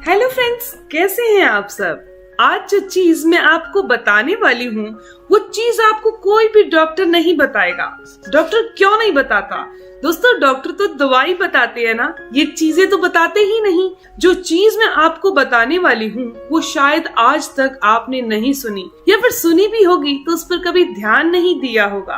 Hello friends, कैसे हैं आप सब। आज जो चीज मैं आपको बताने वाली हूँ वो चीज आपको कोई भी डॉक्टर नहीं बताएगा। डॉक्टर क्यों नहीं बताता दोस्तों? डॉक्टर तो दवाई बताते हैं ना, ये चीजें तो बताते ही नहीं। जो चीज मैं आपको बताने वाली हूँ वो शायद आज तक आपने नहीं सुनी, या फिर सुनी भी होगी तो उस पर कभी ध्यान नहीं दिया होगा।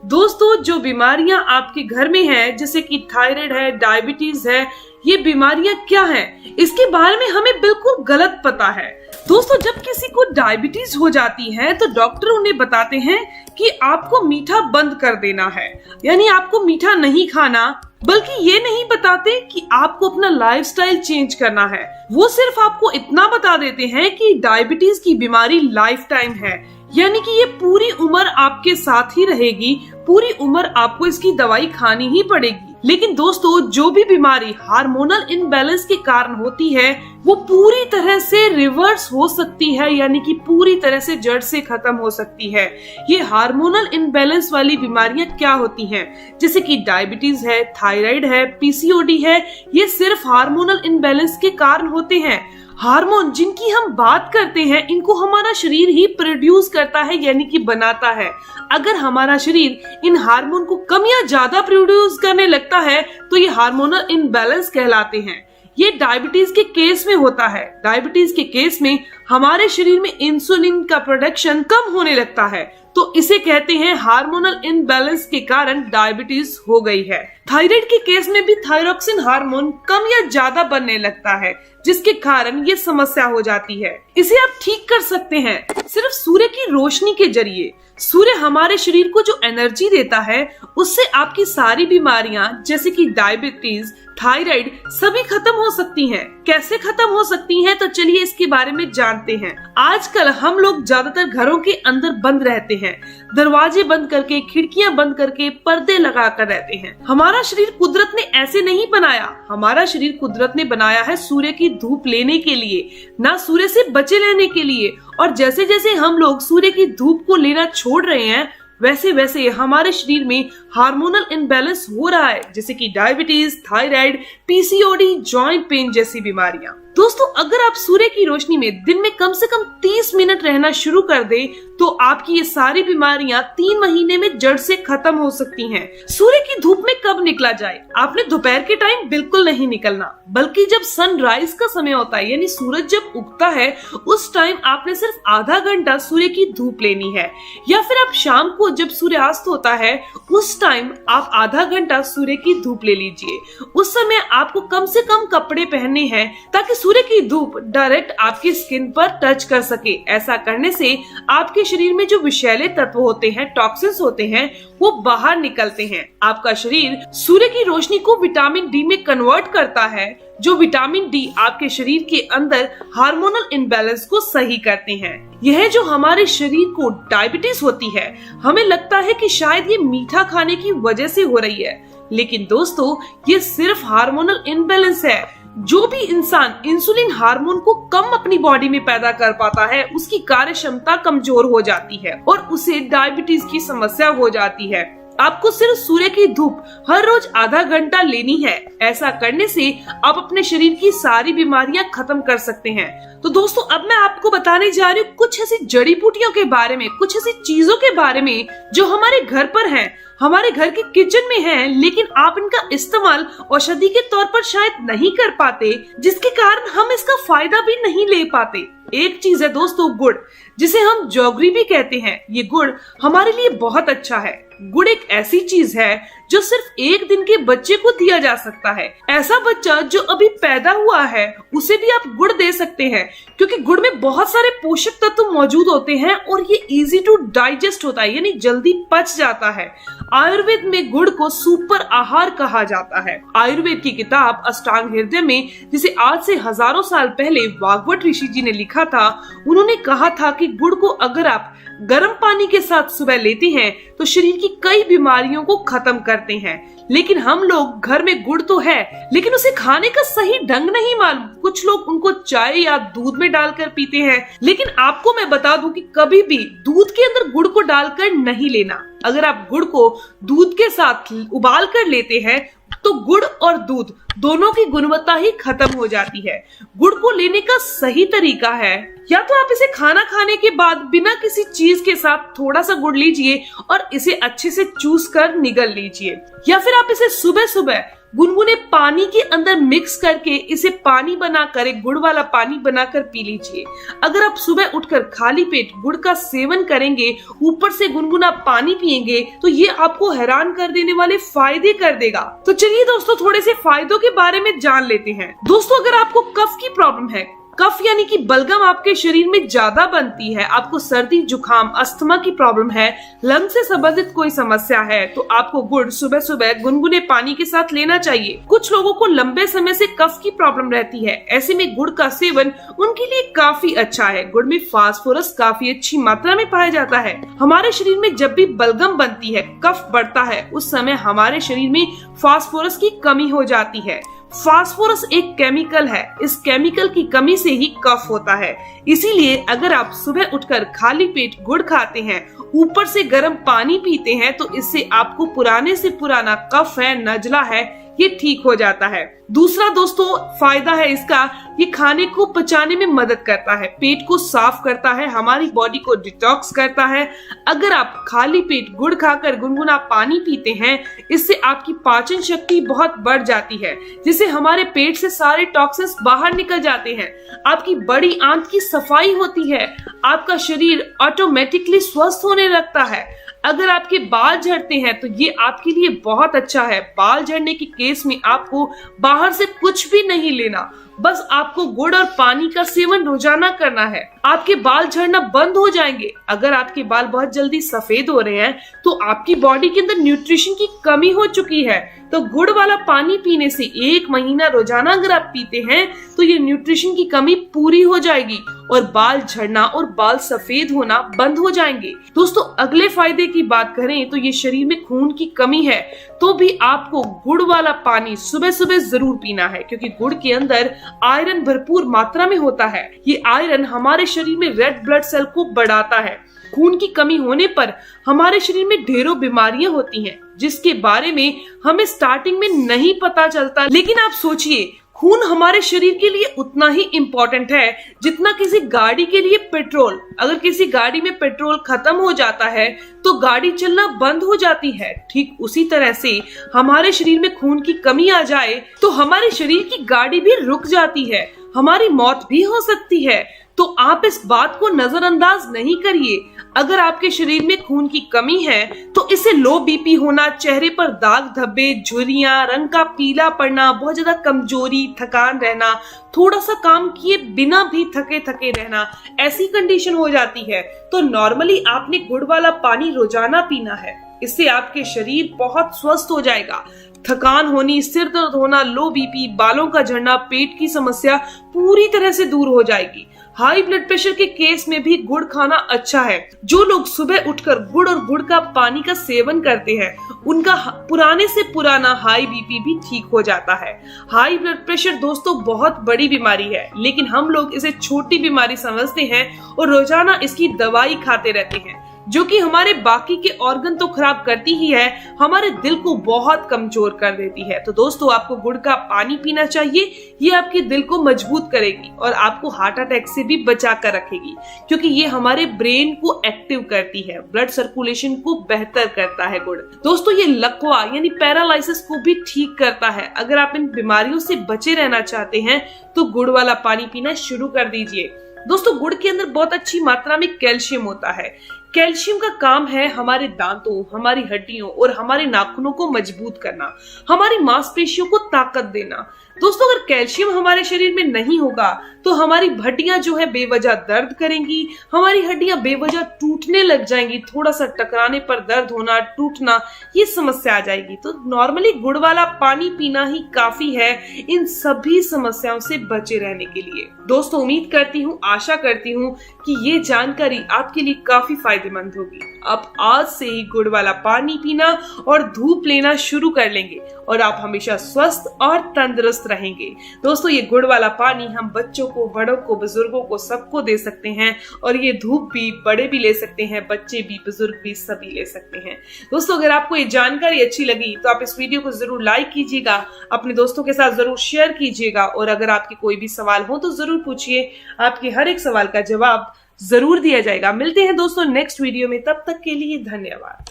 दोस्तों, जो बीमारियां आपके घर में है, जैसे कि थायराइड है, डायबिटीज है, ये बीमारियां क्या हैं, इसके बारे में हमें बिल्कुल गलत पता है। दोस्तों, जब किसी को डायबिटीज हो जाती है तो डॉक्टर उन्हें बताते हैं कि आपको मीठा बंद कर देना है, यानी आपको मीठा नहीं खाना, बल्कि ये नहीं बताते कि आपको अपना लाइफस्टाइल चेंज करना है। वो सिर्फ आपको इतना बता देते हैं कि डायबिटीज की बीमारी लाइफ टाइम है, यानी कि ये पूरी उम्र आपके साथ ही रहेगी, पूरी उम्र आपको इसकी दवाई खानी ही पड़ेगी। लेकिन दोस्तों, जो भी बीमारी हार्मोनल इनबैलेंस के कारण होती है वो पूरी तरह से रिवर्स हो सकती है, यानी कि पूरी तरह से जड़ से खत्म हो सकती है। ये हार्मोनल इनबैलेंस वाली बीमारियां क्या होती हैं, जैसे कि डायबिटीज है, थायराइड है, पीसीओडी है, ये सिर्फ हार्मोनल इनबैलेंस के कारण होते हैं। हार्मोन जिनकी हम बात करते हैं इनको हमारा शरीर ही प्रोड्यूस करता है, यानी कि बनाता है। अगर हमारा शरीर इन हार्मोन को कम या ज्यादा प्रोड्यूस करने लगता है तो ये हार्मोनल इनबैलेंस कहलाते हैं। ये डायबिटीज के केस में होता है। डायबिटीज के केस में हमारे शरीर में इंसुलिन का प्रोडक्शन कम होने लगता है, तो इसे कहते हैं हार्मोनल इनबैलेंस के कारण डायबिटीज हो गई है। थायराइड के केस में भी थायरोक्सिन हार्मोन कम या ज्यादा बनने लगता है, जिसके कारण ये समस्या हो जाती है। इसे आप ठीक कर सकते हैं सिर्फ सूर्य की रोशनी के जरिए। सूर्य हमारे शरीर को जो एनर्जी देता है उससे आपकी सारी बीमारियां जैसे कि डायबिटीज, थायराइड सभी खत्म हो सकती हैं। कैसे खत्म हो सकती हैं, तो चलिए इसके बारे में जानते हैं। आजकल हम लोग ज्यादातर घरों के अंदर बंद रहते हैं, दरवाजे बंद करके, खिड़कियां बंद करके, पर्दे लगा कर रहते हैं। हमारा शरीर कुदरत ने ऐसे नहीं बनाया। हमारा शरीर कुदरत ने बनाया है सूर्य की धूप लेने के लिए, ना सूर्य से बचे रहने के लिए। और जैसे जैसे हम लोग सूर्य की धूप को लेना छोड़ रहे हैं वैसे वैसे हमारे शरीर में हार्मोनल इनबैलेंस हो रहा है, जैसे कि diabetes, thyroid, PCOD, joint pain जैसी बीमारियां। दोस्तों, अगर आप सूर्य की रोशनी में दिन में कम से कम 30 मिनट रहना शुरू कर दें तो आपकी ये सारी बीमारियां 3 महीने में जड़ से खत्म हो सकती हैं। सूर्य की धूप में कब निकला जाए? आपने दोपहर के टाइम बिल्कुल नहीं निकलना, बल्कि जब सनराइज का समय होता है, यानी सूरज जब उगता है उस टाइम आपने सिर्फ आधा घंटा सूर्य की धूप लेनी है। या फिर आप शाम को जब सूर्यास्त होता है उस टाइम आप आधा घंटा सूर्य की धूप ले लीजिए। उस समय आपको कम से कम कपड़े पहनने हैं ताकि सूर्य की धूप डायरेक्ट आपकी स्किन पर टच कर सके। ऐसा करने से आपके शरीर में जो विषैले तत्व होते हैं, टॉक्सिन्स होते हैं, वो बाहर निकलते हैं। आपका शरीर सूर्य की रोशनी को विटामिन डी में कन्वर्ट करता है। जो विटामिन डी आपके शरीर के अंदर हार्मोनल इनबैलेंस को सही करते हैं। यह जो हमारे शरीर को डायबिटीज होती है, हमें लगता है कि शायद ये मीठा खाने की वजह से हो रही है, लेकिन दोस्तों ये सिर्फ हार्मोनल इनबैलेंस है। जो भी इंसान इंसुलिन हार्मोन को कम अपनी बॉडी में पैदा कर पाता है उसकी कार्य क्षमता कमजोर हो जाती है और उसे डायबिटीज की समस्या हो जाती है। आपको सिर्फ सूर्य की धूप हर रोज आधा घंटा लेनी है। ऐसा करने से आप अपने शरीर की सारी बीमारियां खत्म कर सकते हैं। तो दोस्तों, अब मैं आपको बताने जा रही हूँ कुछ ऐसी जड़ी बूटियों के बारे में, कुछ ऐसी चीजों के बारे में जो हमारे घर पर हैं, हमारे घर के किचन में है, लेकिन आप इनका इस्तेमाल औषधि के तौर पर शायद नहीं कर पाते, जिसके कारण हम इसका फायदा भी नहीं ले पाते। एक चीज है दोस्तों, गुड़, जिसे हम जौगरी भी कहते हैं। ये गुड़ हमारे लिए बहुत अच्छा है। गुड़ एक ऐसी चीज है जो सिर्फ 1 दिन के बच्चे को दिया जा सकता है। ऐसा बच्चा जो अभी पैदा हुआ है उसे भी आप गुड़ दे सकते हैं, क्योंकि गुड़ में बहुत सारे पोषक तत्व मौजूद होते हैं और ये इजी टू डाइजेस्ट होता है, यानी जल्दी पच जाता है। आयुर्वेद में गुड़ को सुपर आहार कहा जाता है। आयुर्वेद की किताब अष्टांग हृदय में, जिसे आज से हजारों साल पहले वाग्भट ऋषि जी ने लिखा था, उन्होंने कहा था कि गुड़ को अगर आप गर्म पानी के साथ सुबह लेते हैं तो शरीर की कई बीमारियों को खत्म करते हैं। लेकिन हम लोग घर में गुड़ तो है, लेकिन उसे खाने का सही ढंग नहीं मालूम। कुछ लोग उनको चाय या दूध में डालकर पीते हैं, लेकिन आपको मैं बता दूं कि कभी भी दूध के अंदर गुड़ को डालकर नहीं लेना। अगर आप गुड़ को दूध के साथ उबाल कर लेते हैं तो गुड़ और दूध दोनों की गुणवत्ता ही खत्म हो जाती है। गुड़ को लेने का सही तरीका है, या तो आप इसे खाना खाने के बाद बिना किसी चीज के साथ थोड़ा सा गुड़ लीजिए और इसे अच्छे से चूस कर निगल लीजिए, या फिर आप इसे सुबह सुबह गुनगुने पानी के अंदर मिक्स करके इसे पानी बनाकर, एक गुड़ वाला पानी बनाकर पी लीजिए। अगर आप सुबह उठकर खाली पेट गुड़ का सेवन करेंगे, ऊपर से गुनगुना पानी पिएंगे, तो ये आपको हैरान कर देने वाले फायदे कर देगा। तो चलिए दोस्तों, थोड़े से फायदों के बारे में जान लेते हैं। दोस्तों, अगर आपको कफ की प्रॉब्लम है, कफ यानी कि बलगम आपके शरीर में ज्यादा बनती है, आपको सर्दी जुकाम अस्थमा की प्रॉब्लम है, लंग से संबंधित कोई समस्या है, तो आपको गुड़ सुबह सुबह गुनगुने पानी के साथ लेना चाहिए। कुछ लोगों को लंबे समय से कफ की प्रॉब्लम रहती है, ऐसे में गुड़ का सेवन उनके लिए काफी अच्छा है। गुड़ में फास्फोरस काफी अच्छी मात्रा में पाया जाता है। हमारे शरीर में जब भी बलगम बनती है, कफ बढ़ता है, उस समय हमारे शरीर में फास्फोरस की कमी हो जाती है। फास्फोरस एक केमिकल है, इस केमिकल की कमी से ही कफ होता है। इसीलिए अगर आप सुबह उठकर खाली पेट गुड़ खाते हैं, ऊपर से गर्म पानी पीते हैं, तो इससे आपको पुराने से पुराना कफ है, नजला है, ये ठीक हो जाता है। दूसरा दोस्तों फायदा है इसका, ये खाने को पचाने में मदद करता है, पेट को साफ करता है, हमारी बॉडी को डिटॉक्स करता है। अगर आप खाली पेट गुड़ खाकर गुनगुना पानी पीते हैं, इससे आपकी पाचन शक्ति बहुत बढ़ जाती है, जिससे हमारे पेट से सारे टॉक्सिन्स बाहर निकल जाते हैं, आपकी बड़ी आंत की सफाई होती है, आपका शरीर ऑटोमेटिकली स्वस्थ होने लगता है। अगर आपके बाल झड़ते हैं तो ये आपके लिए बहुत अच्छा है। बाल झड़ने के केस में आपको बाहर से कुछ भी नहीं लेना, बस आपको गुड़ और पानी का सेवन रोजाना करना है, आपके बाल झड़ना बंद हो जाएंगे। अगर आपके बाल बहुत जल्दी सफेद हो रहे हैं तो आपकी बॉडी के अंदर न्यूट्रिशन की कमी हो चुकी है। तो गुड़ वाला पानी पीने से 1 महीना रोजाना अगर आप पीते हैं तो ये न्यूट्रिशन की कमी पूरी हो जाएगी और बाल झड़ना और बाल सफेद होना बंद हो जाएंगे। दोस्तों, अगले फायदे की बात करें तो ये शरीर में खून की कमी है तो भी आपको गुड़ वाला पानी सुबह सुबह जरूर पीना है, क्योंकि गुड़ के अंदर आयरन भरपूर मात्रा में होता है। ये आयरन हमारे शरीर में रेड ब्लड सेल को बढ़ाता है। खून की कमी होने पर हमारे शरीर में ढेरों बीमारियां होती हैं, जिसके बारे में हमें स्टार्टिंग में नहीं पता चलता। लेकिन आप सोचिए, खून हमारे शरीर के लिए उतना ही इम्पोर्टेंट है जितना किसी गाड़ी के लिए पेट्रोल। अगर किसी गाड़ी में पेट्रोल खत्म हो जाता है तो गाड़ी चलना बंद हो जाती है। ठीक उसी तरह से हमारे शरीर में खून की कमी आ जाए तो हमारे शरीर की गाड़ी भी रुक जाती है, हमारी मौत भी हो सकती है। तो आप इस बात को नजरअंदाज नहीं करिए। अगर आपके शरीर में खून की कमी है तो इससे लो बीपी होना, चेहरे पर दाग धब्बे, झुर्रियां, रंग का पीला पड़ना, बहुत ज्यादा कमजोरी, थकान रहना, थोड़ा सा काम किए बिना भी थके थके रहना, ऐसी कंडीशन हो जाती है। तो नॉर्मली आपने गुड़ वाला पानी रोजाना पीना है, इससे आपके शरीर बहुत स्वस्थ हो जाएगा। थकान होनी, सिर दर्द होना, लो बीपी, बालों का झड़ना, पेट की समस्या पूरी तरह से दूर हो जाएगी। हाई ब्लड प्रेशर के केस में भी गुड़ खाना अच्छा है। जो लोग सुबह उठकर गुड़ और गुड़ का पानी का सेवन करते हैं, उनका पुराने से पुराना हाई बीपी भी ठीक हो जाता है। हाई ब्लड प्रेशर दोस्तों बहुत बड़ी बीमारी है, लेकिन हम लोग इसे छोटी बीमारी समझते हैं और रोजाना इसकी दवाई खाते रहते हैं, जो कि हमारे बाकी के ऑर्गन तो खराब करती ही है, हमारे दिल को बहुत कमजोर कर देती है। तो दोस्तों, आपको गुड़ का पानी पीना चाहिए, ये आपके दिल को मजबूत करेगी और आपको हार्ट अटैक से भी बचा कर रखेगी, क्योंकि ये हमारे ब्रेन को एक्टिव करती है, ब्लड सर्कुलेशन को बेहतर करता है गुड़। दोस्तों, ये लकवा यानी पैरालाइसिस को भी ठीक करता है। अगर आप इन बीमारियों से बचे रहना चाहते हैं तो गुड़ वाला पानी पीना शुरू कर दीजिए। दोस्तों, गुड़ के अंदर बहुत अच्छी मात्रा में कैल्शियम होता है। कैल्शियम का काम है हमारे दांतों, हमारी हड्डियों और हमारे नाखूनों को मजबूत करना, हमारी मांसपेशियों को ताकत देना। दोस्तों, अगर कैल्शियम हमारे शरीर में नहीं होगा तो हमारी हड्डियां जो है बेवजह दर्द करेंगी, हमारी हड्डियां बेवजह टूटने लग जाएंगी, थोड़ा सा टकराने पर दर्द होना, टूटना, ये समस्या आ जाएगी। तो नॉर्मली गुड़ वाला पानी पीना ही काफी है इन सभी समस्याओं से बचे रहने के लिए। दोस्तों, उम्मीद करती हूँ, आशा करती हूँ कि ये जानकारी आपके लिए काफी फायदेमंद होगी। आप आज से ही गुड़ वाला पानी पीना और धूप लेना शुरू कर लेंगे और आप हमेशा स्वस्थ और तंदुरुस्त रहेंगे। दोस्तों, ये गुड़ वाला पानी हम बच्चों को, बड़ों को, बुजुर्गों को सबको दे सकते हैं और ये धूप भी बड़े भी ले सकते हैं, बच्चे भी, बुजुर्ग भी, सभी ले सकते हैं। दोस्तों, अगर आपको ये जानकारी अच्छी लगी तो आप इस वीडियो को जरूर लाइक कीजिएगा, अपने दोस्तों के साथ जरूर शेयर कीजिएगा और अगर आपके कोई भी सवाल हो तो जरूर पूछिए, आपके हर एक सवाल का जवाब जरूर दिया जाएगा। मिलते हैं दोस्तों नेक्स्ट वीडियो में, तब तक के लिए धन्यवाद।